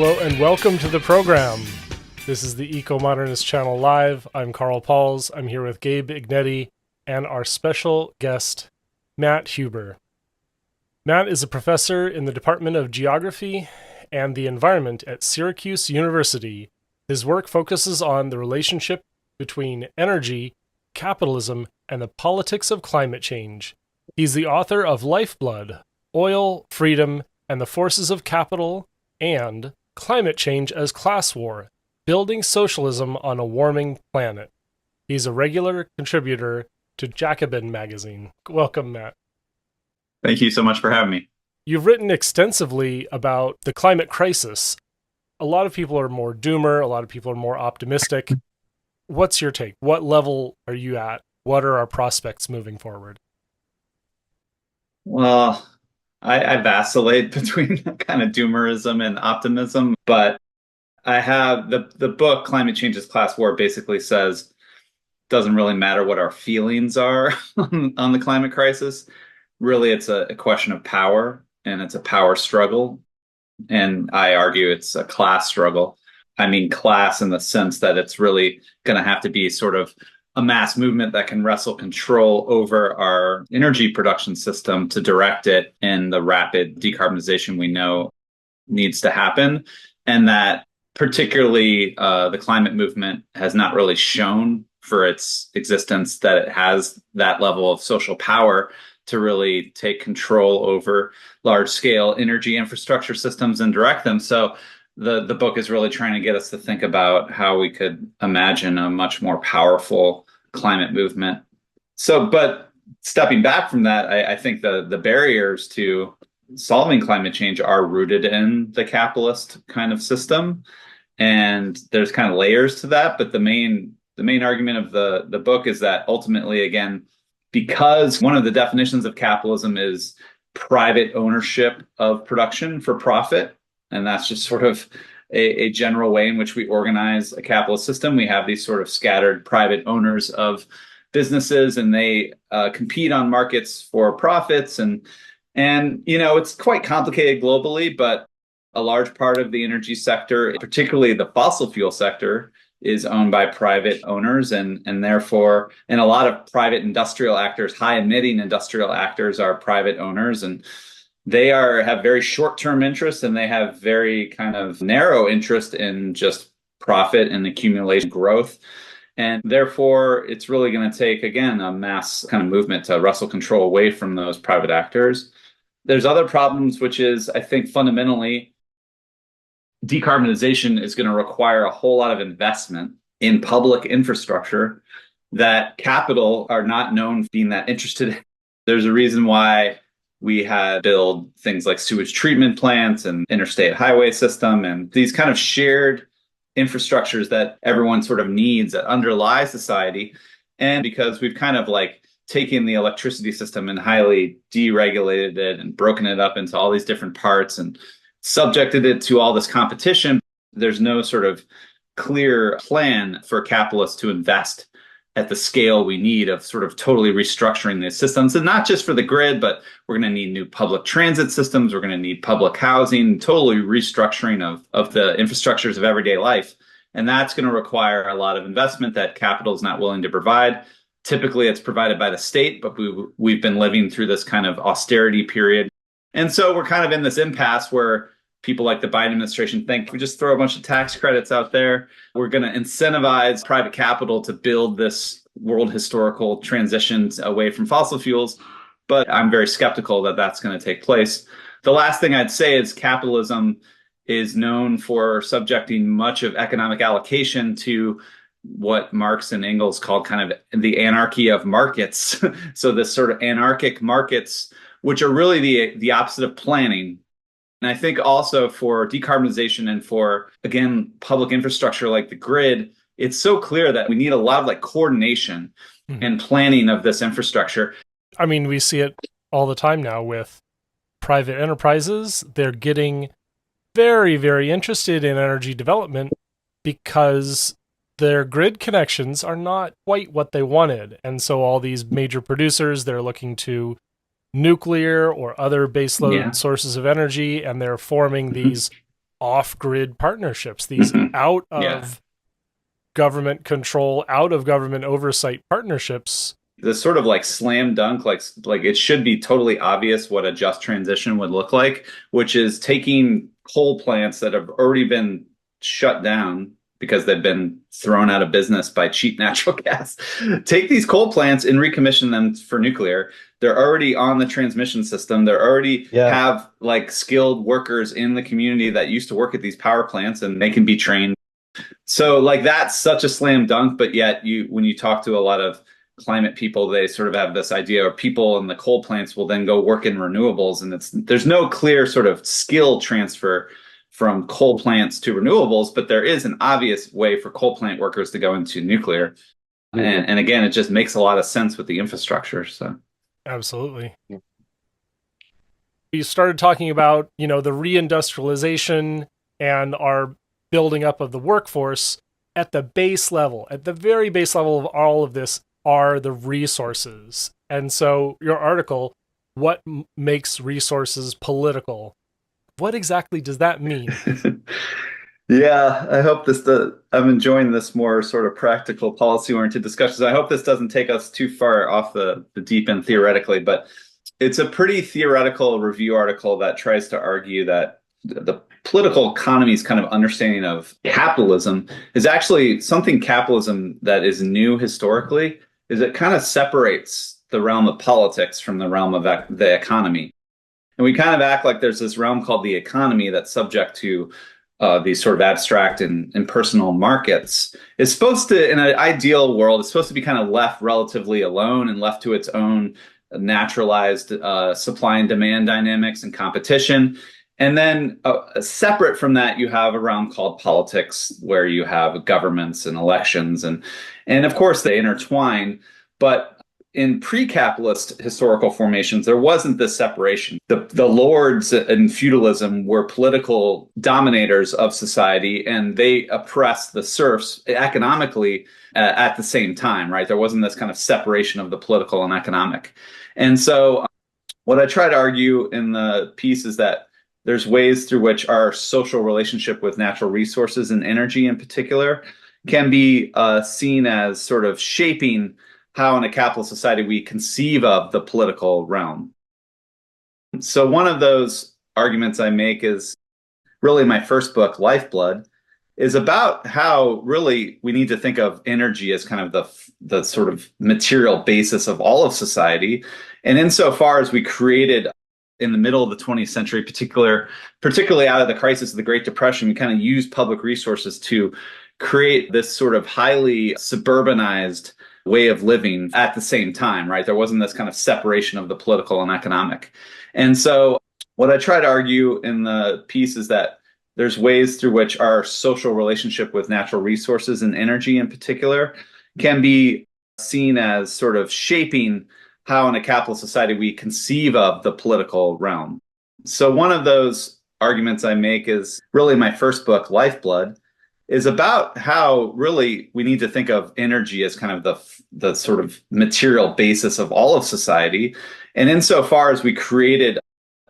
Hello and welcome to the program. This is the Ecomodernist channel live. I'm Carl Pauls. I'm here with Gabe Ignetti and our special guest, Matt Huber. Matt is a professor in the Department of Geography and the Environment at Syracuse University. His work focuses on the relationship between energy, capitalism, and the politics of climate change. He's the author of Lifeblood, Oil, Freedom, and the Forces of Capital, and Climate Change as Class War, Building Socialism on a Warming Planet. He's a regular contributor to Jacobin Magazine. Welcome, Matt. Thank you so much for having me. You've written extensively about the climate crisis. A lot of people are more doomer, a lot of people are more optimistic. What's your take? What level are you at? What are our prospects moving forward? Well, I vacillate between kind of doomerism and optimism, but I have the book Climate Change as Class War basically says doesn't really matter what our feelings are on the climate crisis. Really, it's a question of power, and it's a power struggle. And I argue it's a class struggle. I mean, class in the sense that it's really going to have to be sort of a mass movement that can wrestle control over our energy production system to direct it in the rapid decarbonization we know needs to happen. And that particularly the climate movement has not really shown for its existence that it has that level of social power to really take control over large scale energy infrastructure systems and direct them. So the book is really trying to get us to think about how we could imagine a much more powerful climate movement. So, but stepping back from that, I think the barriers to solving climate change are rooted in the capitalist kind of system. And there's kind of layers to that. But the main argument of the book is that ultimately, again, because one of the definitions of capitalism is private ownership of production for profit, and that's just sort of a general way in which we organize a capitalist system. We have these sort of scattered private owners of businesses, and they compete on markets for profits. And you know, it's quite complicated globally, but a large part of the energy sector, particularly the fossil fuel sector, is owned by private owners, and therefore, and a lot of private industrial actors, high emitting industrial actors, are private owners, and they have very short-term interests, and they have very kind of narrow interest in just profit and accumulation growth. And therefore, it's really going to take, again, a mass kind of movement to wrestle control away from those private actors. There's other problems, which is, I think, fundamentally, decarbonization is going to require a whole lot of investment in public infrastructure that capital are not known for being that interested in. There's a reason why we had build things like sewage treatment plants and interstate highway system and these kind of shared infrastructures that everyone sort of needs that underlie society. And because we've kind of like taken the electricity system and highly deregulated it and broken it up into all these different parts and subjected it to all this competition, there's no sort of clear plan for capitalists to invest at the scale we need of sort of totally restructuring these systems. And not just for the grid, but we're going to need new public transit systems. We're going to need public housing, totally restructuring of the infrastructures of everyday life. And that's going to require a lot of investment that capital is not willing to provide. Typically, it's provided by the state, but we've been living through this kind of austerity period. And so we're kind of in this impasse where people like the Biden administration think if we just throw a bunch of tax credits out there, we're going to incentivize private capital to build this world historical transition away from fossil fuels. But I'm very skeptical that that's going to take place. The last thing I'd say is capitalism is known for subjecting much of economic allocation to what Marx and Engels called kind of the anarchy of markets. So this sort of anarchic markets, which are really the opposite of planning. And I think also for decarbonization and for, again, public infrastructure like the grid, it's so clear that we need a lot of like coordination and planning of this infrastructure. I mean, we see it all the time now with private enterprises. They're getting very, very interested in energy development because their grid connections are not quite what they wanted. And so all these major producers, they're looking to nuclear or other baseload sources of energy, and they're forming these off-grid partnerships, these Mhm. out Yeah. of government control, out of government oversight partnerships. The sort of like slam dunk, like it should be totally obvious what a just transition would look like, which is taking coal plants that have already been shut down because they've been thrown out of business by cheap natural gas. Take these coal plants and recommission them for nuclear. They're already on the transmission system. They already Yeah. have like skilled workers in the community that used to work at these power plants, and they can be trained. So like that's such a slam dunk, but yet when you talk to a lot of climate people, they sort of have this idea of people in the coal plants will then go work in renewables, and there's no clear sort of skill transfer from coal plants to renewables, but there is an obvious way for coal plant workers to go into nuclear. And again, it just makes a lot of sense with the infrastructure. So Absolutely. We started talking about, the reindustrialization and our building up of the workforce. At the base level, at the very base level of all of this are the resources. And so your article, what makes resources political? What exactly does that mean? yeah, I hope I'm enjoying this more sort of practical policy oriented discussions. I hope this doesn't take us too far off the deep end theoretically, but it's a pretty theoretical review article that tries to argue that the political economy's kind of understanding of capitalism is actually something capitalism that is new historically, is it kind of separates the realm of politics from the realm of the economy. And we kind of act like there's this realm called the economy that's subject to these sort of abstract and impersonal markets. It's supposed to, in an ideal world, it's supposed to be kind of left relatively alone and left to its own naturalized supply and demand dynamics and competition. And then separate from that, you have a realm called politics, where you have governments and elections, and of course they intertwine. But in pre-capitalist historical formations, there wasn't this separation. The lords and feudalism were political dominators of society, and they oppressed the serfs economically at the same time, right? There wasn't this kind of separation of the political and economic. And so what I try to argue in the piece is that there's ways through which our social relationship with natural resources and energy in particular can be seen as sort of shaping how in a capitalist society we conceive of the political realm. So one of those arguments I make is really my first book, Lifeblood, is about how really we need to think of energy as kind of the sort of material basis of all of society. And insofar as we created in the middle of the 20th century, particularly out of the crisis of the Great Depression, we kind of used public resources to create this sort of highly suburbanized way of living at the same time, right? There wasn't this kind of separation of the political and economic. And so what I try to argue in the piece is that there's ways through which our social relationship with natural resources and energy in particular can be seen as sort of shaping how in a capitalist society we conceive of the political realm. So one of those arguments I make is really my first book, Lifeblood, is about how really we need to think of energy as kind of the sort of material basis of all of society. And insofar as we created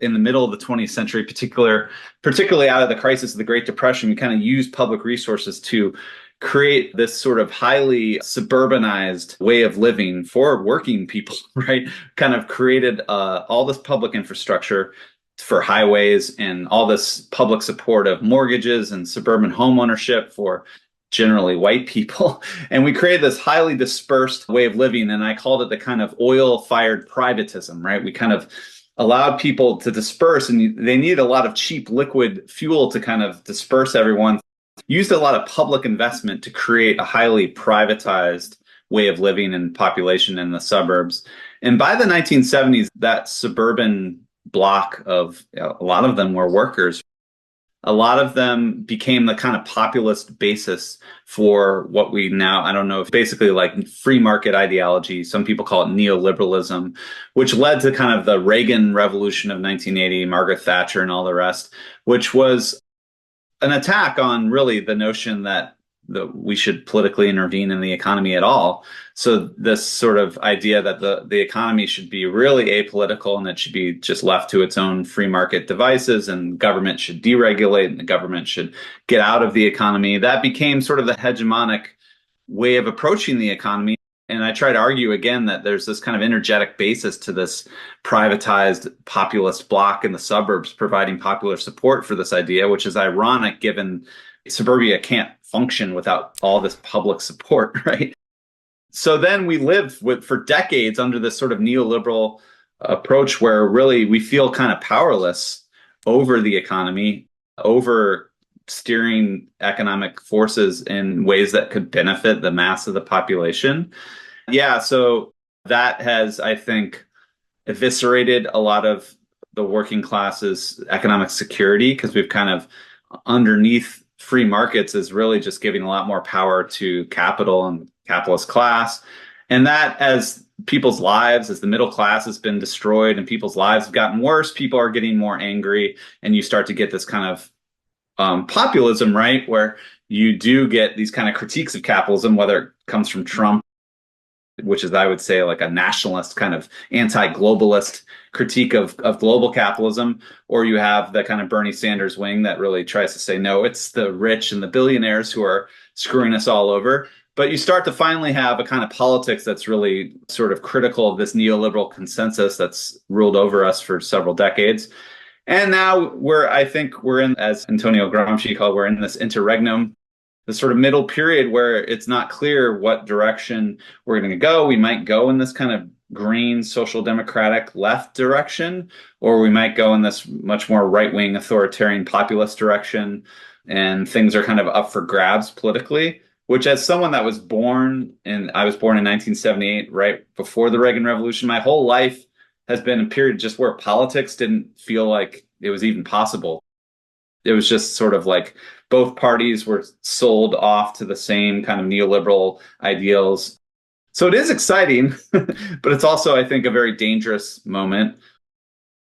in the middle of the 20th century, particularly out of the crisis of the Great Depression, we kind of used public resources to create this sort of highly suburbanized way of living for working people, right? Kind of created all this public infrastructure for highways and all this public support of mortgages and suburban home ownership for generally white people. And we created this highly dispersed way of living. And I called it the kind of oil-fired privatism, right? We kind of allowed people to disperse, and they needed a lot of cheap liquid fuel to kind of disperse everyone. Used a lot of public investment to create a highly privatized way of living and population in the suburbs. And by the 1970s, that suburban block of, a lot of them were workers. A lot of them became the kind of populist basis for what we now, I don't know, basically like free market ideology. Some people call it neoliberalism, which led to kind of the Reagan Revolution of 1980, Margaret Thatcher and all the rest, which was an attack on really the notion that that we should politically intervene in the economy at all. So this sort of idea that the economy should be really apolitical and it should be just left to its own free market devices, and government should deregulate and the government should get out of the economy, that became sort of the hegemonic way of approaching the economy. And I try to argue again that there's this kind of energetic basis to this privatized populist bloc in the suburbs providing popular support for this idea, which is ironic given suburbia can't function without all this public support, right? So then we live for decades under this sort of neoliberal approach where really we feel kind of powerless over the economy, over steering economic forces in ways that could benefit the mass of the population. Yeah, so that has, I think, eviscerated a lot of the working class's economic security, because we've kind of, underneath free markets, is really just giving a lot more power to capital and capitalist class. And that, as people's lives, as the middle class has been destroyed and people's lives have gotten worse, people are getting more angry, and you start to get this kind of populism, right, where you do get these kind of critiques of capitalism, whether it comes from Trump, which is, I would say, like a nationalist kind of anti-globalist critique of global capitalism, or you have the kind of Bernie Sanders wing that really tries to say, no, it's the rich and the billionaires who are screwing us all over. But you start to finally have a kind of politics that's really sort of critical of this neoliberal consensus that's ruled over us for several decades. And now I think we're in, as Antonio Gramsci called, we're in this interregnum, the sort of middle period where it's not clear what direction we're going to go. We might go in this kind of green social democratic left direction, or we might go in this much more right-wing authoritarian populist direction, and things are kind of up for grabs politically, which, as someone that was born I was born in 1978, right before the Reagan Revolution, my whole life has been a period just where politics didn't feel like it was even possible. It was just sort of like both parties were sold off to the same kind of neoliberal ideals. So it is exciting, but it's also, I think, a very dangerous moment.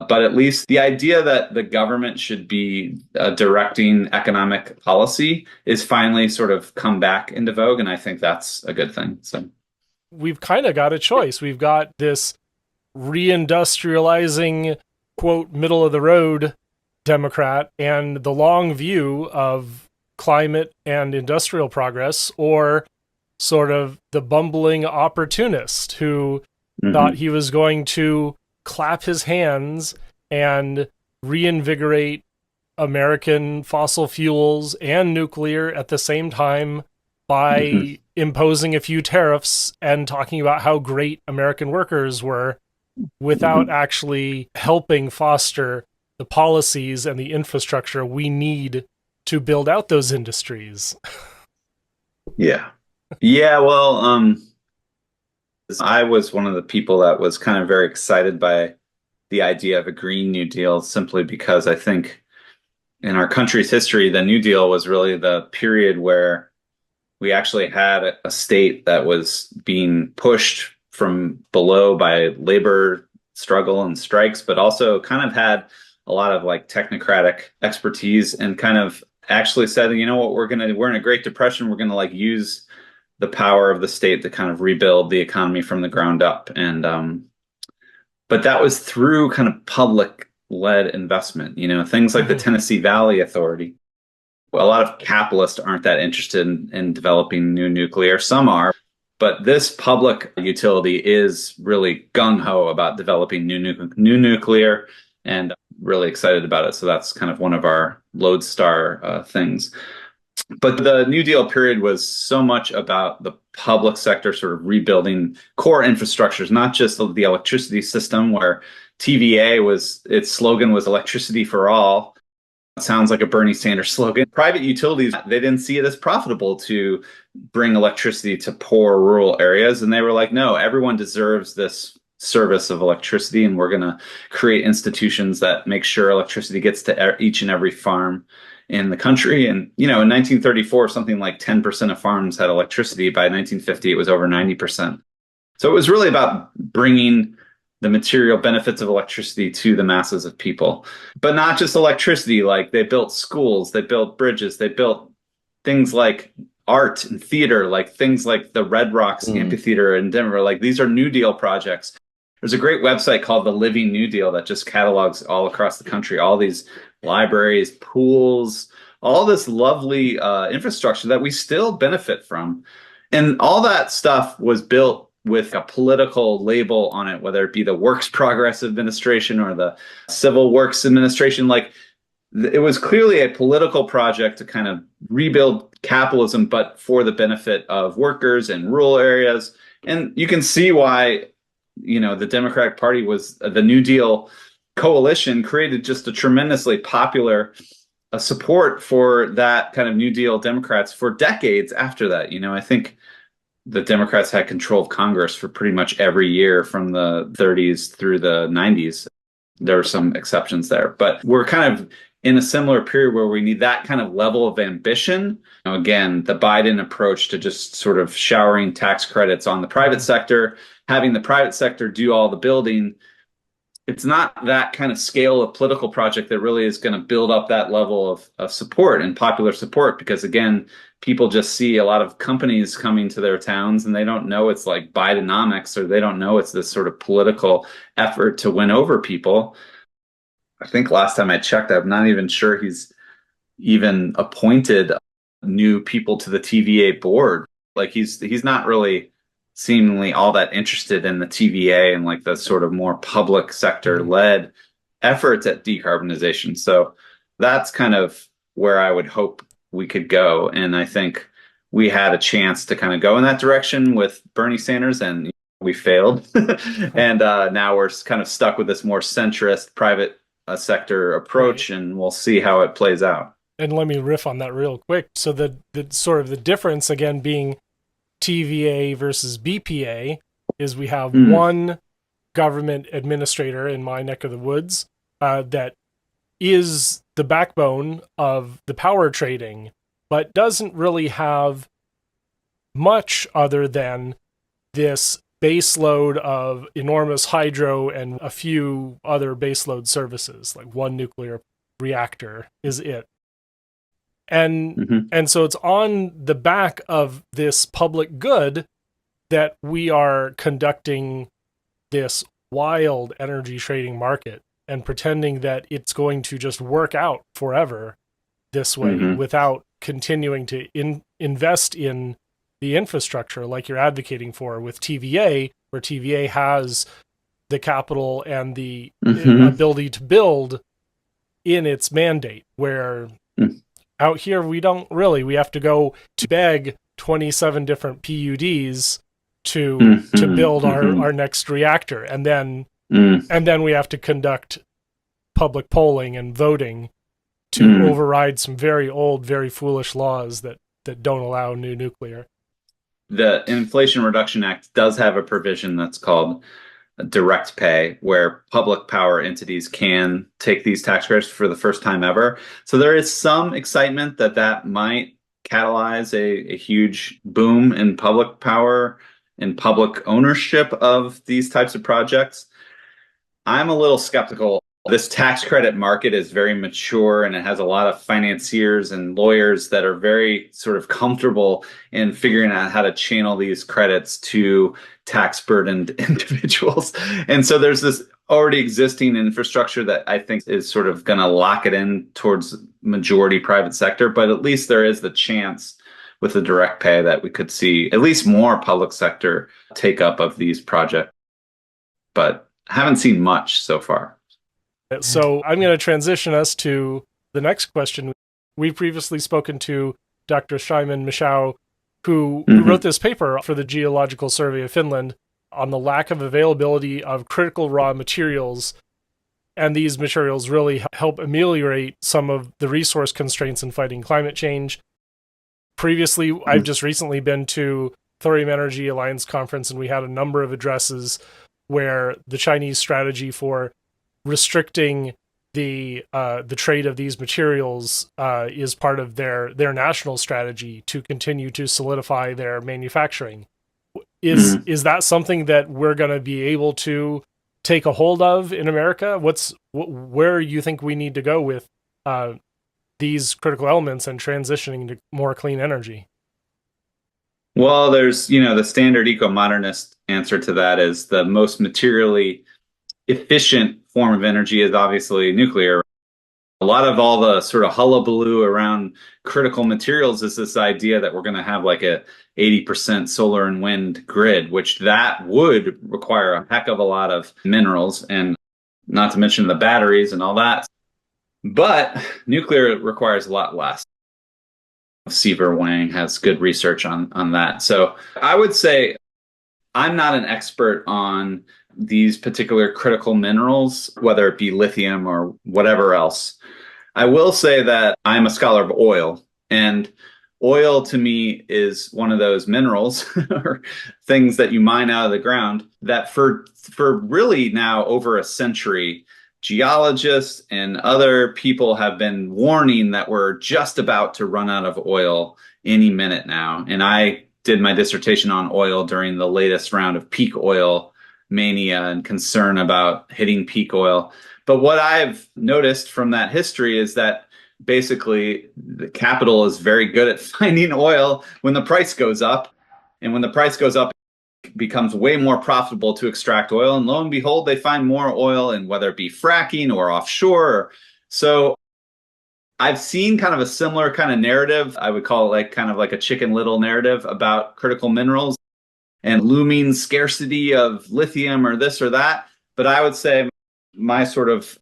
But at least the idea that the government should be directing economic policy is finally sort of come back into vogue, and I think that's a good thing. So we've kind of got a choice. We've got this reindustrializing, quote, middle of the road Democrat and the long view of climate and industrial progress, or sort of the bumbling opportunist who thought he was going to clap his hands and reinvigorate American fossil fuels and nuclear at the same time by imposing a few tariffs and talking about how great American workers were, without actually helping foster the policies and the infrastructure we need to build out those industries. Yeah. Well, I was one of the people that was kind of very excited by the idea of a Green New Deal, simply because I think in our country's history, the New Deal was really the period where we actually had a state that was being pushed from below by labor struggle and strikes, but also kind of had a lot of like technocratic expertise, and kind of actually said, you know what, we're in a Great Depression, we're going to like use the power of the state to kind of rebuild the economy from the ground up. And but that was through kind of public led investment, things like the Tennessee Valley Authority. Well, a lot of capitalists aren't that interested in developing new nuclear. Some are, but this public utility is really gung-ho about developing new nuclear, and really excited about it. So that's kind of one of our lodestar things. But the New Deal period was so much about the public sector sort of rebuilding core infrastructures, not just the electricity system, where TVA its slogan was electricity for all. It sounds like a Bernie Sanders slogan. Private utilities, they didn't see it as profitable to bring electricity to poor rural areas. And they were like, no, everyone deserves this service of electricity, and we're going to create institutions that make sure electricity gets to each and every farm in the country. And, in 1934, something like 10% of farms had electricity. By 1950, it was over 90%. So it was really about bringing the material benefits of electricity to the masses of people. But not just electricity, like they built schools, they built bridges, they built things like art and theater, like things like the Red Rocks Amphitheater in Denver. Like these are New Deal projects. There's a great website called The Living New Deal that just catalogs all across the country, all these libraries, pools, all this lovely infrastructure that we still benefit from. And all that stuff was built with a political label on it, whether it be the Works Progress Administration or the Civil Works Administration. Like it was clearly a political project to kind of rebuild capitalism, but for the benefit of workers in rural areas. And you can see why, the Democratic Party was the New Deal coalition created just a tremendously popular support for that kind of New Deal Democrats for decades after that. I think the Democrats had control of Congress for pretty much every year from the 30s through the 90s. There were some exceptions there, but we're kind of in a similar period where we need that kind of level of ambition. Again, the Biden approach to just sort of showering tax credits on the private sector, having the private sector do all the building. It's not that kind of scale of political project that really is going to build up that level of support and popular support, because again, people just see a lot of companies coming to their towns and they don't know it's like Bidenomics, or they don't know it's this sort of political effort to win over people. I think last time I checked, I'm not even sure he's even appointed new people to the TVA board. Like he's not really seemingly all that interested in the TVA and like the sort of more public sector led efforts at decarbonization. So that's kind of where I would hope we could go. And I think we had a chance to kind of go in that direction with Bernie Sanders, and we failed. And now we're kind of stuck with this more centrist private sector approach, and we'll see how it plays out. And let me riff on that real quick. So the sort of the difference, again, being TVA versus BPA, is we have one government administrator in my neck of the woods that is the backbone of the power trading, but doesn't really have much other than this baseload of enormous hydro and a few other baseload services, like one nuclear reactor is it. And so it's on the back of this public good that we are conducting this wild energy trading market and pretending that it's going to just work out forever this way without continuing to invest in the infrastructure like you're advocating for with TVA, where TVA has the capital and the ability to build in its mandate, where out here we don't really. We have to go to beg 27 different PUDs to build our next reactor, and then we have to conduct public polling and voting to override some very old, very foolish laws that don't allow new nuclear. The Inflation Reduction Act does have a provision that's called direct pay, where public power entities can take these tax credits for the first time ever. So there is some excitement that might catalyze a huge boom in public power and public ownership of these types of projects. I'm a little skeptical. This tax credit market is very mature, and it has a lot of financiers and lawyers that are very sort of comfortable in figuring out how to channel these credits to tax burdened individuals. And so there's this already existing infrastructure that I think is sort of going to lock it in towards majority private sector. But at least there is the chance with the direct pay that we could see at least more public sector take up of these projects. But haven't seen much so far. So I'm going to transition us to the next question. We've previously spoken to Dr. Shimon Michał, who wrote this paper for the Geological Survey of Finland on the lack of availability of critical raw materials. And these materials really help ameliorate some of the resource constraints in fighting climate change. Previously, I've just recently been to Thorium Energy Alliance conference, and we had a number of addresses where the Chinese strategy for restricting the trade of these materials is part of their national strategy to continue to solidify their manufacturing. Is that something that we're going to be able to take a hold of in America? Where you think we need to go with these critical elements and transitioning to more clean energy? Well, there's, the standard eco-modernist answer to that is the most materially efficient form of energy is obviously nuclear. A lot of all the sort of hullabaloo around critical materials is this idea that we're going to have like a 80% solar and wind grid, which that would require a heck of a lot of minerals, and not to mention the batteries and all that. But nuclear requires a lot less. Seaver Wang has good research on that. So I would say I'm not an expert on these particular critical minerals, whether it be lithium or whatever else. I will say that I'm a scholar of oil, and oil to me is one of those minerals or things that you mine out of the ground that for really now over a century, geologists and other people have been warning that we're just about to run out of oil any minute now. And I did my dissertation on oil during the latest round of peak oil mania and concern about hitting peak oil. But what I've noticed from that history is that basically the capital is very good at finding oil when the price goes up. And when the price goes up, it becomes way more profitable to extract oil. And lo and behold, they find more oil, and whether it be fracking or offshore. So I've seen kind of a similar kind of narrative. I would call it like kind of like a Chicken Little narrative about critical minerals and looming scarcity of lithium or this or that. But I would say my sort of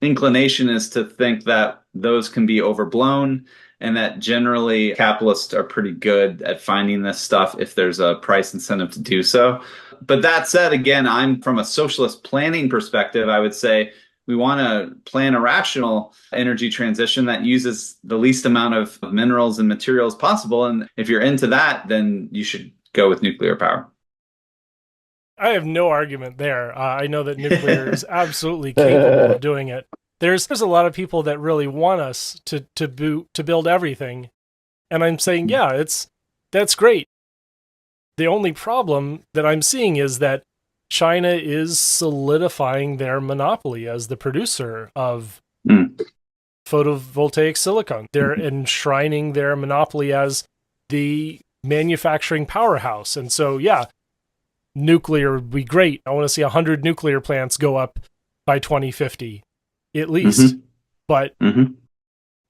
inclination is to think that those can be overblown, and that generally capitalists are pretty good at finding this stuff if there's a price incentive to do so. But that said, again, I'm from a socialist planning perspective, I would say we want to plan a rational energy transition that uses the least amount of minerals and materials possible. And if you're into that, then you should go with nuclear power. I have no argument there. I know that nuclear is absolutely capable of doing it. There's a lot of people that really want us to build everything, and I'm saying, yeah, that's great. The only problem that I'm seeing is that China is solidifying their monopoly as the producer of photovoltaic silicon. They're enshrining their monopoly as the manufacturing powerhouse. And so, yeah, nuclear would be great. I want to see 100 nuclear plants go up by 2050, at least. But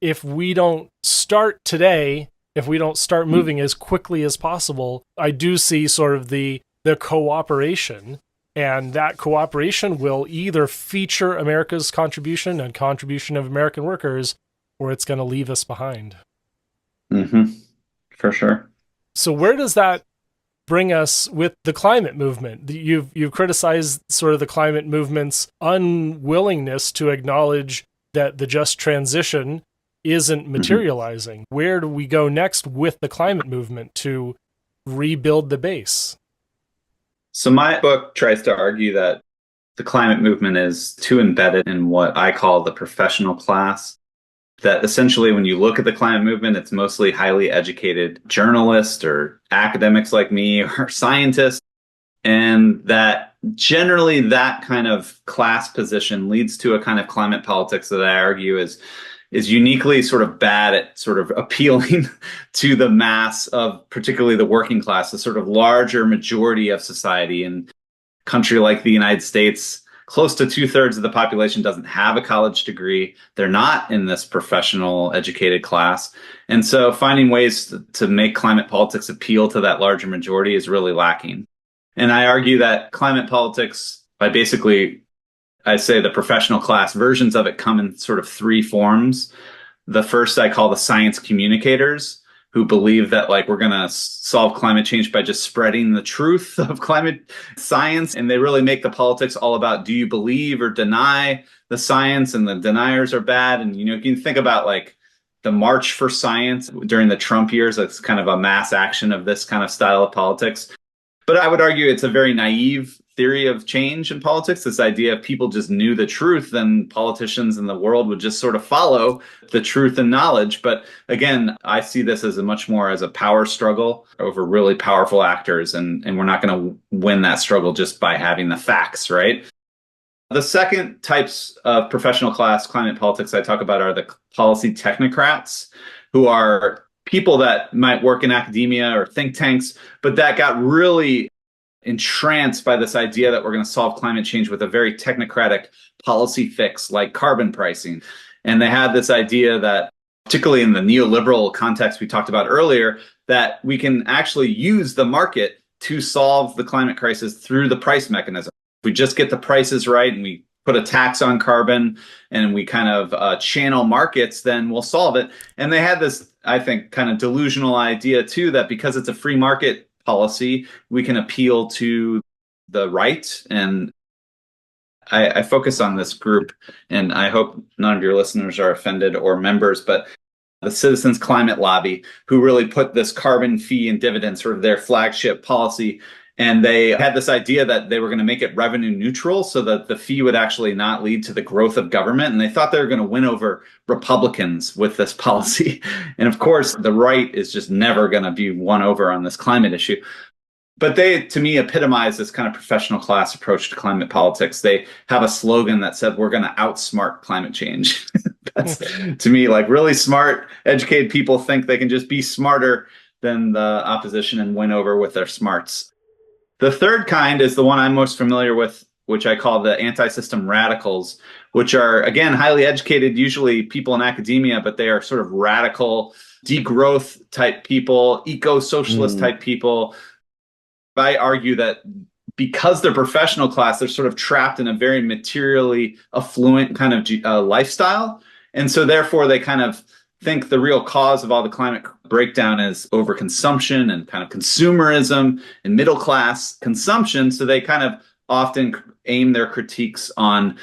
if we don't start today, if we don't start moving as quickly as possible, I do see sort of the cooperation. And that cooperation will either feature America's contribution and contribution of American workers, or it's going to leave us behind. For sure. So where does that bring us with the climate movement? You've criticized sort of the climate movement's unwillingness to acknowledge that the just transition isn't materializing. Where do we go next with the climate movement to rebuild the base? So my book tries to argue that the climate movement is too embedded in what I call the professional class. That essentially when you look at the climate movement, it's mostly highly educated journalists or academics like me or scientists. And that generally that kind of class position leads to a kind of climate politics that I argue is uniquely sort of bad at sort of appealing to the mass of particularly the working class, the sort of larger majority of society. In a country like the United States, close to 2/3 of the population doesn't have a college degree. They're not in this professional educated class. And so finding ways to make climate politics appeal to that larger majority is really lacking. And I argue that climate politics, I say the professional class versions of it come in sort of three forms. The first I call the science communicators, who believe that like we're going to solve climate change by just spreading the truth of climate science. And they really make the politics all about, do you believe or deny the science? And the deniers are bad. And, you can think about like the March for Science during the Trump years. That's kind of a mass action of this kind of style of politics. But I would argue it's a very naive theory of change in politics, this idea if people just knew the truth, then politicians in the world would just sort of follow the truth and knowledge. But again, I see this as much more as a power struggle over really powerful actors, and we're not going to win that struggle just by having the facts, right? The second types of professional class climate politics I talk about are the policy technocrats, who are people that might work in academia or think tanks, but that got really entranced by this idea that we're going to solve climate change with a very technocratic policy fix like carbon pricing. And they had this idea that, particularly in the neoliberal context we talked about earlier, that we can actually use the market to solve the climate crisis through the price mechanism. If we just get the prices right and we put a tax on carbon and we kind of channel markets, then we'll solve it. And they had this, I think, kind of delusional idea too, that because it's a free market policy, we can appeal to the right. And I focus on this group, and I hope none of your listeners are offended or members, but the Citizens Climate Lobby, who really put this carbon fee and dividend sort of their flagship policy. And they had this idea that they were going to make it revenue neutral so that the fee would actually not lead to the growth of government. And they thought they were going to win over Republicans with this policy. And of course, the right is just never going to be won over on this climate issue. But they, to me, epitomize this kind of professional class approach to climate politics. They have a slogan that said, we're going to outsmart climate change. That's, to me, like really smart, educated people think they can just be smarter than the opposition and win over with their smarts. The third kind is the one I'm most familiar with, which I call the anti-system radicals, which are, again, highly educated, usually people in academia, but they are sort of radical, degrowth type people, eco-socialist type people. I argue that because they're professional class, they're sort of trapped in a very materially affluent kind of lifestyle. And so therefore they kind of think the real cause of all the climate breakdown is overconsumption and kind of consumerism and middle class consumption. So they kind of often aim their critiques on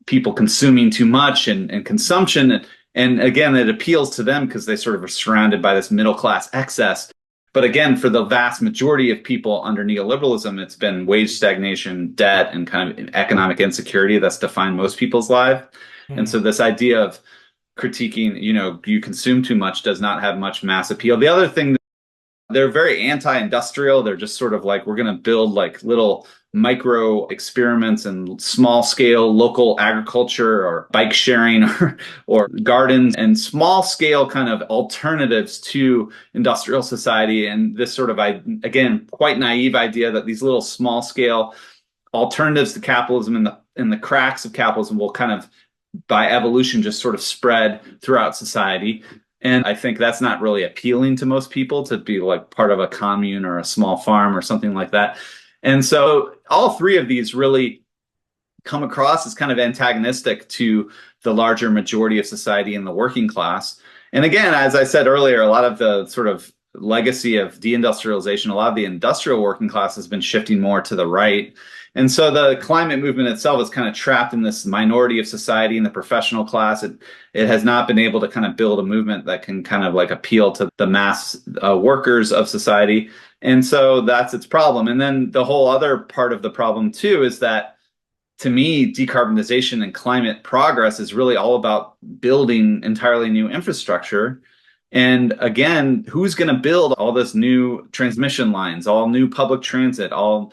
people consuming too much and consumption. And again, it appeals to them because they sort of are surrounded by this middle class excess. But again, for the vast majority of people under neoliberalism, it's been wage stagnation, debt, and kind of economic insecurity that's defined most people's lives. And so this idea of critiquing, you consume too much does not have much mass appeal. The other thing, they're very anti-industrial. They're just sort of like, we're going to build like little micro experiments and small scale local agriculture or bike sharing or gardens and small scale kind of alternatives to industrial society. And this sort of, again, quite naive idea that these little small scale alternatives to capitalism and the cracks of capitalism will kind of by evolution just sort of spread throughout society. And I think that's not really appealing to most people, to be like part of a commune or a small farm or something like that. And so all three of these really come across as kind of antagonistic to the larger majority of society and the working class. And again, as I said earlier, a lot of the sort of legacy of deindustrialization, a lot of the industrial working class has been shifting more to the right. And so the climate movement itself is kind of trapped in this minority of society in the professional class. It has not been able to kind of build a movement that can kind of like appeal to the mass workers of society. And so that's its problem. And then the whole other part of the problem too is that, to me, decarbonization and climate progress is really all about building entirely new infrastructure. And again, who's going to build all this new transmission lines, all new public transit, all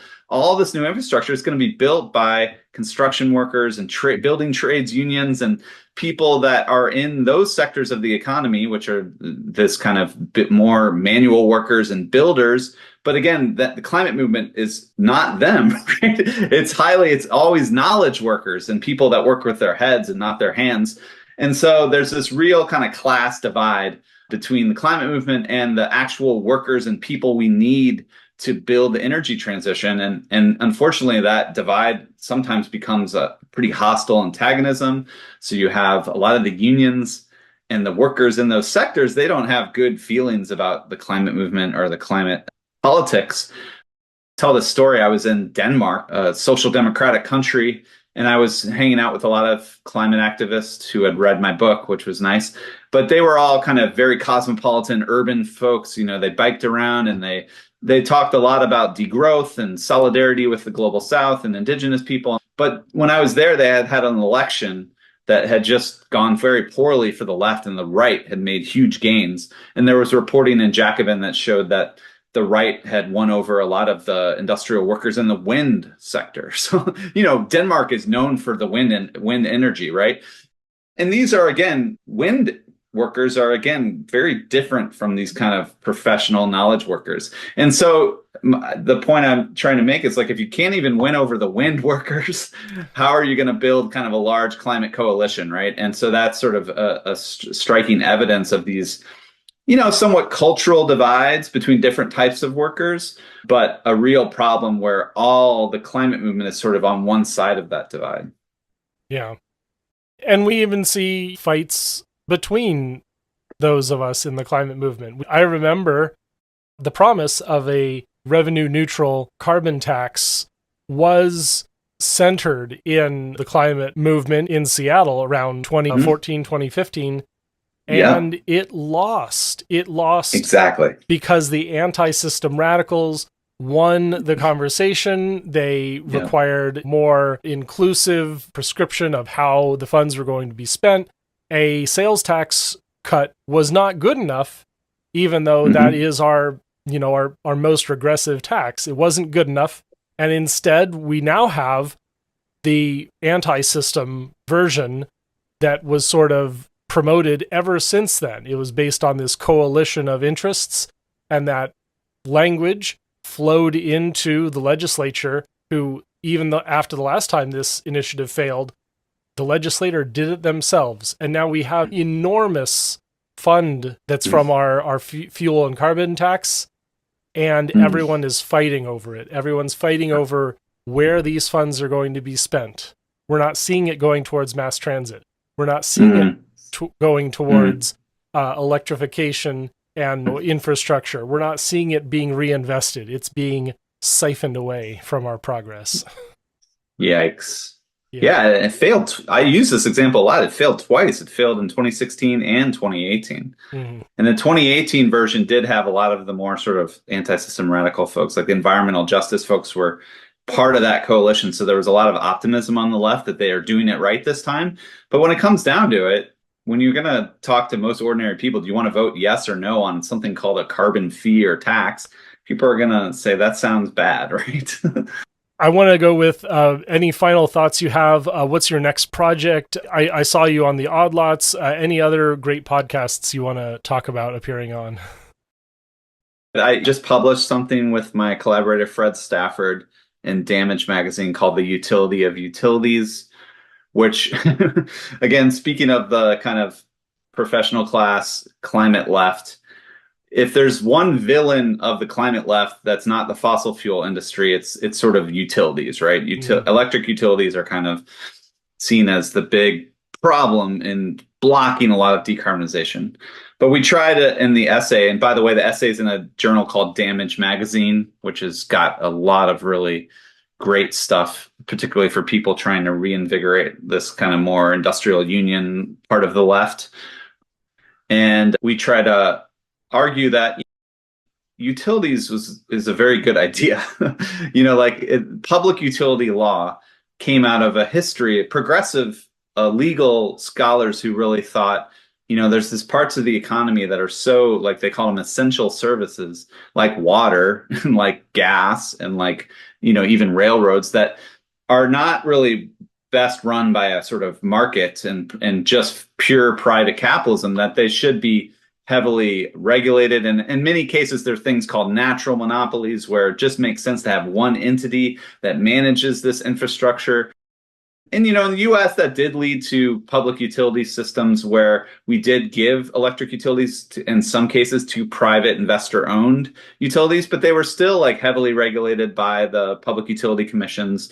this new infrastructure is going to be built by construction workers and building trades unions and people that are in those sectors of the economy, which are this kind of bit more manual workers and builders. But again, that the climate movement is not them. Right? It's always knowledge workers and people that work with their heads and not their hands. And so there's this real kind of class divide between the climate movement and the actual workers and people we need to build the energy transition. And unfortunately, that divide sometimes becomes a pretty hostile antagonism. So you have a lot of the unions and the workers in those sectors, they don't have good feelings about the climate movement or the climate politics. Tell this story. I was in Denmark, a social democratic country, and I was hanging out with a lot of climate activists who had read my book, which was nice. But they were all kind of very cosmopolitan, urban folks. They biked around and they talked a lot about degrowth and solidarity with the global South and indigenous people. But when I was there, they had an election that had just gone very poorly for the left, and the right had made huge gains. And there was reporting in Jacobin that showed that the right had won over a lot of the industrial workers in the wind sector. So, Denmark is known for the wind energy, right? And these are, again, wind workers are, again, very different from these kind of professional knowledge workers. And so the point I'm trying to make is like, if you can't even win over the wind workers, how are you going to build kind of a large climate coalition, right? And so that's sort of a striking evidence of these, somewhat cultural divides between different types of workers, but a real problem where all the climate movement is sort of on one side of that divide. Yeah. And we even see fights between those of us in the climate movement. I remember the promise of a revenue neutral carbon tax was centered in the climate movement in Seattle around 2014, 2015. And it lost. It lost exactly because the anti-system radicals won the conversation. They required more inclusive prescription of how the funds were going to be spent. A sales tax cut was not good enough, even though that is our most regressive tax. It wasn't good enough. And instead, we now have the anti-system version that was sort of promoted ever since then. It was based on this coalition of interests, and that language flowed into the legislature, who, even though after the last time this initiative failed, the legislator did it themselves. And now we have enormous fund that's from our fuel and carbon tax, and everyone is fighting over it. Everyone's fighting over where these funds are going to be spent. We're not seeing it going towards mass transit. We're not seeing it going towards electrification and infrastructure. We're not seeing it being reinvested. It's being siphoned away from our progress. Yikes. Yeah, it failed. I use this example a lot. It failed twice. It failed in 2016 and 2018. And the 2018 version did have a lot of the more sort of anti-system radical folks, like the environmental justice folks were part of that coalition. So there was a lot of optimism on the left that they are doing it right this time. But when it comes down to it, when you're going to talk to most ordinary people, do you want to vote yes or no on something called a carbon fee or tax? People are going to say that sounds bad, right? I want to go with any final thoughts you have. What's your next project? I saw you on the Odd Lots. Any other great podcasts you want to talk about appearing on? I just published something with my collaborator, Fred Stafford, in Damage Magazine called The Utility of Utilities, which, again, speaking of the kind of professional class climate left, if there's one villain of the climate left that's not the fossil fuel industry, it's sort of utilities, right? Electric utilities are kind of seen as the big problem in blocking a lot of decarbonization. But we try to, in the essay, and by the way, the essay is in a journal called Damage Magazine, which has got a lot of really great stuff, particularly for people trying to reinvigorate this kind of more industrial union part of the left. And we try to argue that utilities is a very good idea. Public utility law came out of a history of progressive legal scholars who really thought, there's these parts of the economy that are so, like, they call them essential services, like water and like gas and like, even railroads, that are not really best run by a sort of market and just pure private capitalism, that they should be heavily regulated. And in many cases, there are things called natural monopolies where it just makes sense to have one entity that manages this infrastructure. And, in the US, that did lead to public utility systems where we did give electric utilities, in some cases, to private investor-owned utilities, but they were still like heavily regulated by the public utility commissions.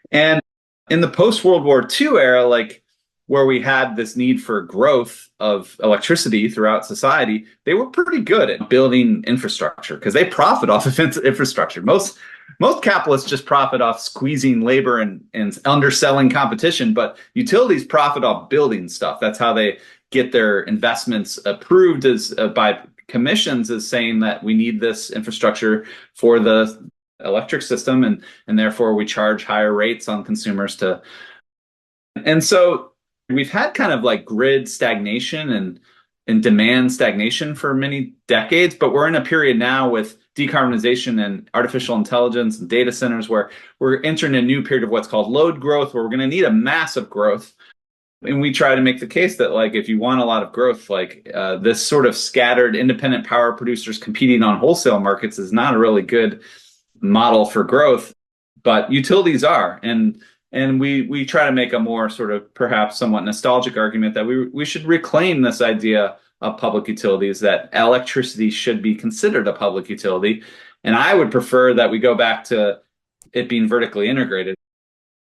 And in the post-World War II era, like where we had this need for growth of electricity throughout society, they were pretty good at building infrastructure because they profit off of infrastructure. Most capitalists just profit off squeezing labor and underselling competition, but utilities profit off building stuff. That's how they get their investments approved by commissions, as saying that we need this infrastructure for the electric system, and therefore we charge higher rates on consumers to. And so we've had kind of like grid stagnation and demand stagnation for many decades, but we're in a period now with decarbonization and artificial intelligence and data centers where we're entering a new period of what's called load growth, where we're going to need a massive growth. And we try to make the case that, like, if you want a lot of growth, like this sort of scattered independent power producers competing on wholesale markets is not a really good model for growth, but utilities are. And we try to make a more sort of perhaps somewhat nostalgic argument that we should reclaim this idea of public utilities, that electricity should be considered a public utility. And I would prefer that we go back to it being vertically integrated.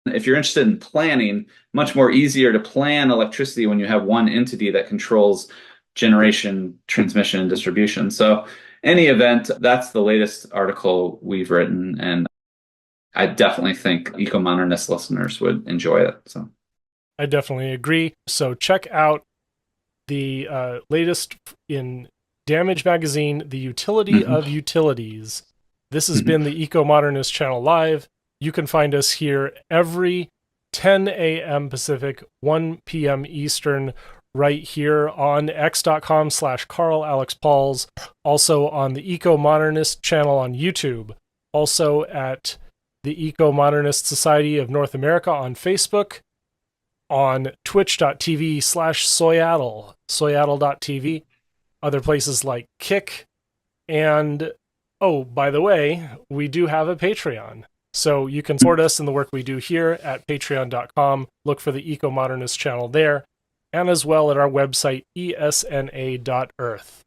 If you're interested in planning, much more easier to plan electricity when you have one entity that controls generation, transmission, and distribution. So, any event, that's the latest article we've written, and I definitely think Ecomodernist listeners would enjoy it. So, I definitely agree. So check out the latest in Damage Magazine, The Utility of Utilities. This has been the Ecomodernist Channel Live. You can find us here every 10 a.m. Pacific, 1 p.m. Eastern, right here on x.com/CarlAlexPauls, also on the Ecomodernist channel on YouTube, also at the Ecomodernist Society of North America on Facebook, on twitch.tv/Soyaddle, soyaddle.tv, other places like Kick, and, oh, by the way, we do have a Patreon. So you can support us in the work we do here at patreon.com. Look for the Ecomodernist channel there, and as well at our website, esna.earth.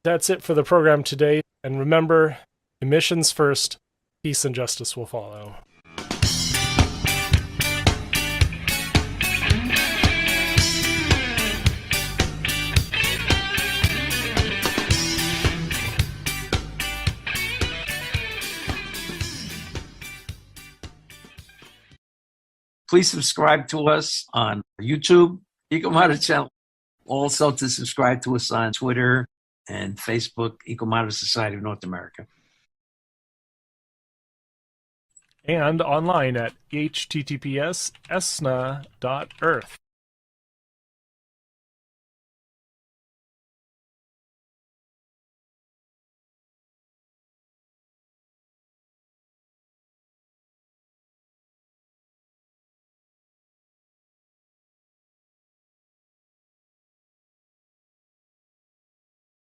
That's it for the program today. And remember, emissions first, peace and justice will follow. Please subscribe to us on YouTube, Ecomodernist channel. Also to subscribe to us on Twitter and Facebook, Ecomodernist Society of North America. And online at https://esna.earth.